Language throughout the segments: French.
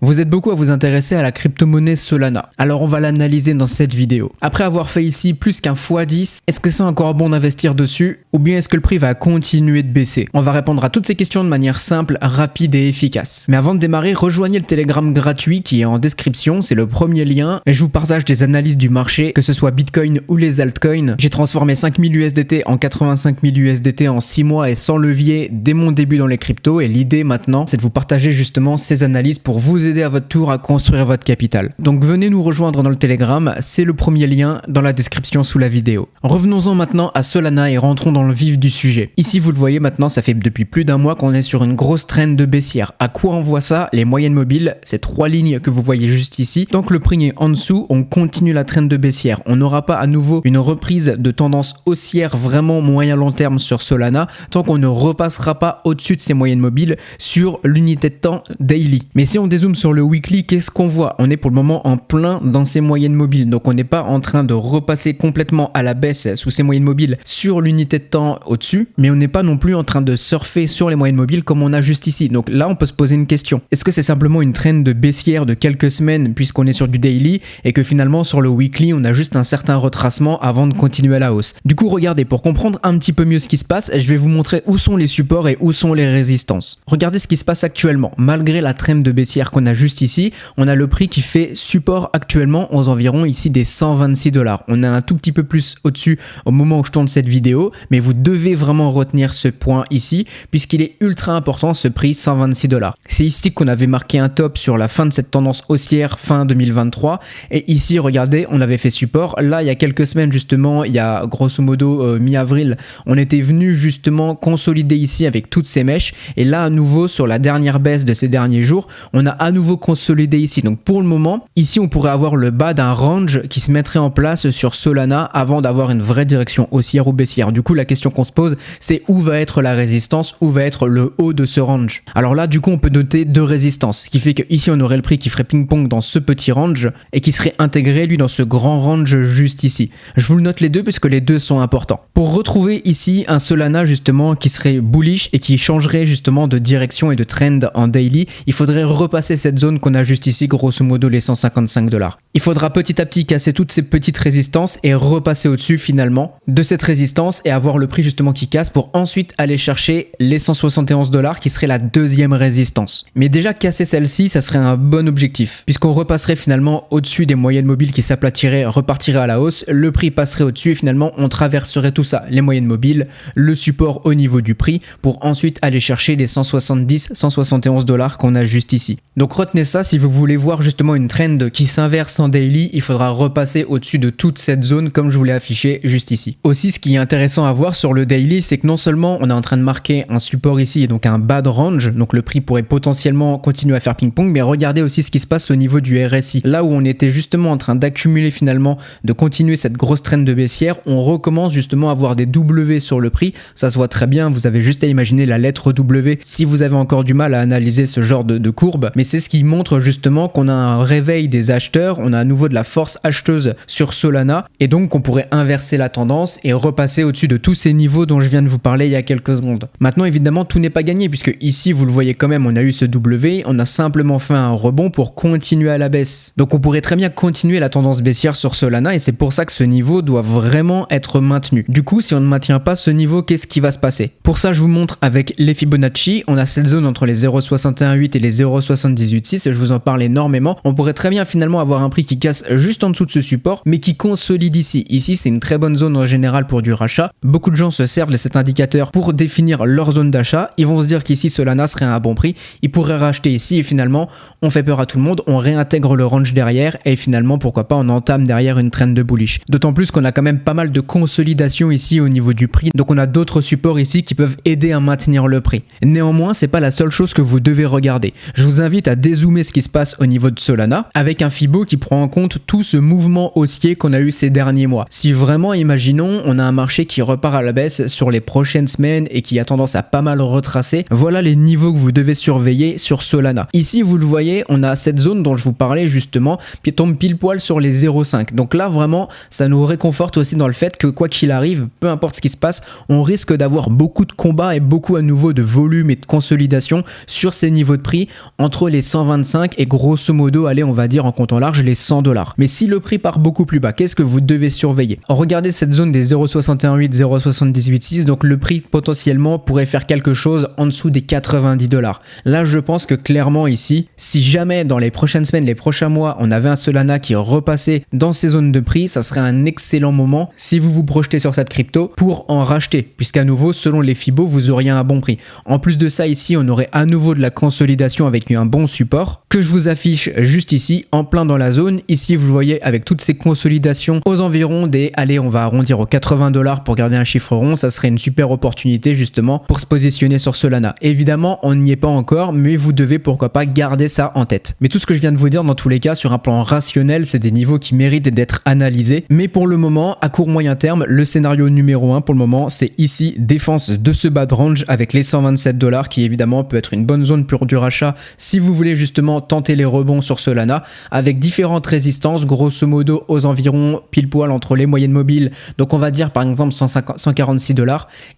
Vous êtes beaucoup à vous intéresser à la crypto-monnaie Solana, alors on va l'analyser dans cette vidéo. Après avoir fait ici plus qu'un x10, est-ce que c'est encore bon d'investir dessus ou bien est-ce que le prix va continuer de baisser? On va répondre à toutes ces questions de manière simple, rapide et efficace. Mais avant de démarrer, rejoignez le Telegram gratuit qui est en description, c'est le premier lien et je vous partage des analyses du marché, que ce soit Bitcoin ou les altcoins. J'ai transformé 5000 USDT en 85 000 USDT en 6 mois et sans levier dès mon début dans les cryptos et l'idée maintenant c'est de vous partager justement ces analyses pour vous aider à votre tour à construire votre capital. Donc venez nous rejoindre dans le Telegram, c'est le premier lien dans la description sous la vidéo. Revenons-en maintenant à Solana et rentrons dans le vif du sujet. Ici vous le voyez maintenant, ça fait depuis plus d'un mois qu'on est sur une grosse trend de baissière. À quoi on voit ça? Les moyennes mobiles, ces trois lignes que vous voyez juste ici. Tant que le prix est en dessous, on continue la trend de baissière. On n'aura pas à nouveau une reprise de tendance haussière vraiment moyen long terme sur Solana tant qu'on ne repassera pas au-dessus de ces moyennes mobiles sur l'unité de temps daily. Mais si on dézoome sur le weekly, qu'est-ce qu'on voit? On est pour le moment en plein dans ces moyennes mobiles, donc on n'est pas en train de repasser complètement à la baisse sous ces moyennes mobiles sur l'unité de temps au-dessus, mais on n'est pas non plus en train de surfer sur les moyennes mobiles comme on a juste ici. Donc là on peut se poser une question, est-ce que c'est simplement une trend de baissière de quelques semaines puisqu'on est sur du daily et que finalement sur le weekly on a juste un certain retracement avant de continuer à la hausse? Du coup regardez, pour comprendre un petit peu mieux ce qui se passe, je vais vous montrer où sont les supports et où sont les résistances. Regardez ce qui se passe actuellement, malgré la trend de baissière qu'on a juste ici, on a le prix qui fait support actuellement aux environs ici des 126 $. On a un tout petit peu plus au-dessus au moment où je tourne cette vidéo, mais vous devez vraiment retenir ce point ici, puisqu'il est ultra important ce prix 126 $. C'est ici qu'on avait marqué un top sur la fin de cette tendance haussière fin 2023, et ici regardez, on avait fait support. Là il y a quelques semaines justement, il y a grosso modo mi-avril, on était venu justement consolider ici avec toutes ces mèches, et là à nouveau sur la dernière baisse de ces derniers jours, on a à nouveau consolidé ici. Donc pour le moment, ici on pourrait avoir le bas d'un range qui se mettrait en place sur Solana avant d'avoir une vraie direction haussière ou baissière. Du coup la question qu'on se pose, c'est où va être la résistance, où va être le haut de ce range. Alors là du coup on peut noter deux résistances, ce qui fait que ici on aurait le prix qui ferait ping-pong dans ce petit range et qui serait intégré lui dans ce grand range juste ici. Je vous le note les deux puisque les deux sont importants. Pour retrouver ici un Solana justement qui serait bullish et qui changerait justement de direction et de trend en daily, il faudrait repasser cette zone qu'on a juste ici, grosso modo les 155 $. Il faudra petit à petit casser toutes ces petites résistances et repasser au-dessus finalement de cette résistance et avoir le prix justement qui casse pour ensuite aller chercher les 171 $ qui serait la deuxième résistance. Mais déjà casser celle-ci, ça serait un bon objectif puisqu'on repasserait finalement au-dessus des moyennes mobiles qui s'aplatiraient, repartiraient à la hausse, le prix passerait au-dessus et finalement on traverserait tout ça, les moyennes mobiles, le support au niveau du prix pour ensuite aller chercher les 170-171 $ qu'on a juste ici. Donc retenez ça, si vous voulez voir justement une trend qui s'inverse en daily, il faudra repasser au-dessus de toute cette zone comme je vous l'ai affiché juste ici. Aussi ce qui est intéressant à voir sur le daily, c'est que non seulement on est en train de marquer un support ici et donc un bas de range, donc le prix pourrait potentiellement continuer à faire ping-pong, mais regardez aussi ce qui se passe au niveau du RSI. Là où on était justement en train d'accumuler finalement, de continuer cette grosse trend de baissière, on recommence justement à avoir des W sur le prix, ça se voit très bien, vous avez juste à imaginer la lettre W si vous avez encore du mal à analyser ce genre de courbe, mais c'est ce qui montre justement qu'on a un réveil des acheteurs, on a à nouveau de la force acheteuse sur Solana et donc on pourrait inverser la tendance et repasser au-dessus de tous ces niveaux dont je viens de vous parler il y a quelques secondes. Maintenant évidemment tout n'est pas gagné puisque ici vous le voyez quand même, on a eu ce W, on a simplement fait un rebond pour continuer à la baisse. Donc on pourrait très bien continuer la tendance baissière sur Solana et c'est pour ça que ce niveau doit vraiment être maintenu. Du coup si on ne maintient pas ce niveau, qu'est-ce qui va se passer? Pour ça je vous montre avec les Fibonacci, on a cette zone entre les 0,618 et les 0,786 et je vous en parle énormément. On pourrait très bien finalement avoir un prix qui casse juste en dessous de ce support mais qui consolide ici. Ici c'est une très bonne zone en général pour du rachat. Beaucoup de gens se servent de cet indicateur pour définir leur zone d'achat. Ils vont se dire qu'ici Solana serait à un bon prix. Ils pourraient racheter ici et finalement on fait peur à tout le monde, on réintègre le range derrière et finalement pourquoi pas on entame derrière une trend de bullish. D'autant plus qu'on a quand même pas mal de consolidation ici au niveau du prix. Donc on a d'autres supports ici qui peuvent aider à maintenir le prix. Néanmoins c'est pas la seule chose que vous devez regarder. Je vous invite à dézoomer ce qui se passe au niveau de Solana avec un Fibo qui prend en compte tout ce mouvement haussier qu'on a eu ces derniers mois. Si vraiment, imaginons, on a un marché qui repart à la baisse sur les prochaines semaines et qui a tendance à pas mal retracer, voilà les niveaux que vous devez surveiller sur Solana. Ici, vous le voyez, on a cette zone dont je vous parlais justement qui tombe pile poil sur les 0,5. Donc là, vraiment, ça nous réconforte aussi dans le fait que quoi qu'il arrive, peu importe ce qui se passe, on risque d'avoir beaucoup de combats et beaucoup à nouveau de volume et de consolidation sur ces niveaux de prix entre les 125 et grosso modo, allez, on va dire en comptant large les 100 $. Mais si le prix part beaucoup plus bas, qu'est-ce que vous devez surveiller? Regardez cette zone des 0,618, 0,786, donc le prix potentiellement pourrait faire quelque chose en dessous des 90 $. Là, je pense que clairement ici, si jamais dans les prochaines semaines, les prochains mois, on avait un Solana qui repassait dans ces zones de prix, ça serait un excellent moment si vous vous projetez sur cette crypto pour en racheter, puisqu'à nouveau, selon les Fibo, vous auriez un bon prix. En plus de ça, ici, on aurait à nouveau de la consolidation avec un bon support que je vous affiche juste ici, en plein dans la zone. Ici, vous le voyez avec toutes ces consolidations aux environs des, allez, on va arrondir aux 80 $ pour garder un chiffre rond. Ça serait une super opportunité justement pour se positionner sur Solana. Évidemment, on n'y est pas encore, mais vous devez pourquoi pas garder ça en tête. Mais tout ce que je viens de vous dire dans tous les cas, sur un plan rationnel, c'est des niveaux qui méritent d'être analysés. Mais pour le moment, à court moyen terme, le scénario numéro 1 pour le moment, c'est ici, défense de ce bas de range avec les 127 $ qui évidemment peut être une bonne zone pour du rachat si vous voulez justement tenter les rebonds sur Solana avec différentes résistances, grosso modo aux environs pile poil entre les moyennes mobiles. Donc on va dire par exemple 146 $.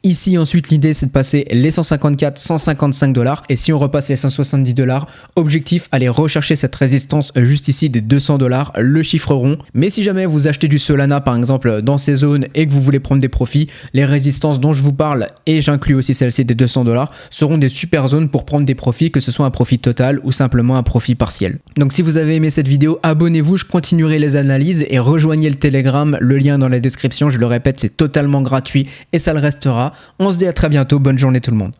Ici ensuite l'idée c'est de passer les 154, 155 $, et si on repasse les 170 $, objectif aller rechercher cette résistance juste ici des 200 $, le chiffre rond. Mais si jamais vous achetez du Solana par exemple dans ces zones et que vous voulez prendre des profits, les résistances dont je vous parle, et j'inclus aussi celle-ci des 200 $, seront des super zones pour prendre des profits, que ce soit un profit total ou simplement un profit partiel. Donc si vous avez aimé cette vidéo, abonnez-vous, je continuerai les analyses, et rejoignez le Telegram, le lien dans la description, je le répète, c'est totalement gratuit et ça le restera. On se dit à très bientôt, bonne journée tout le monde.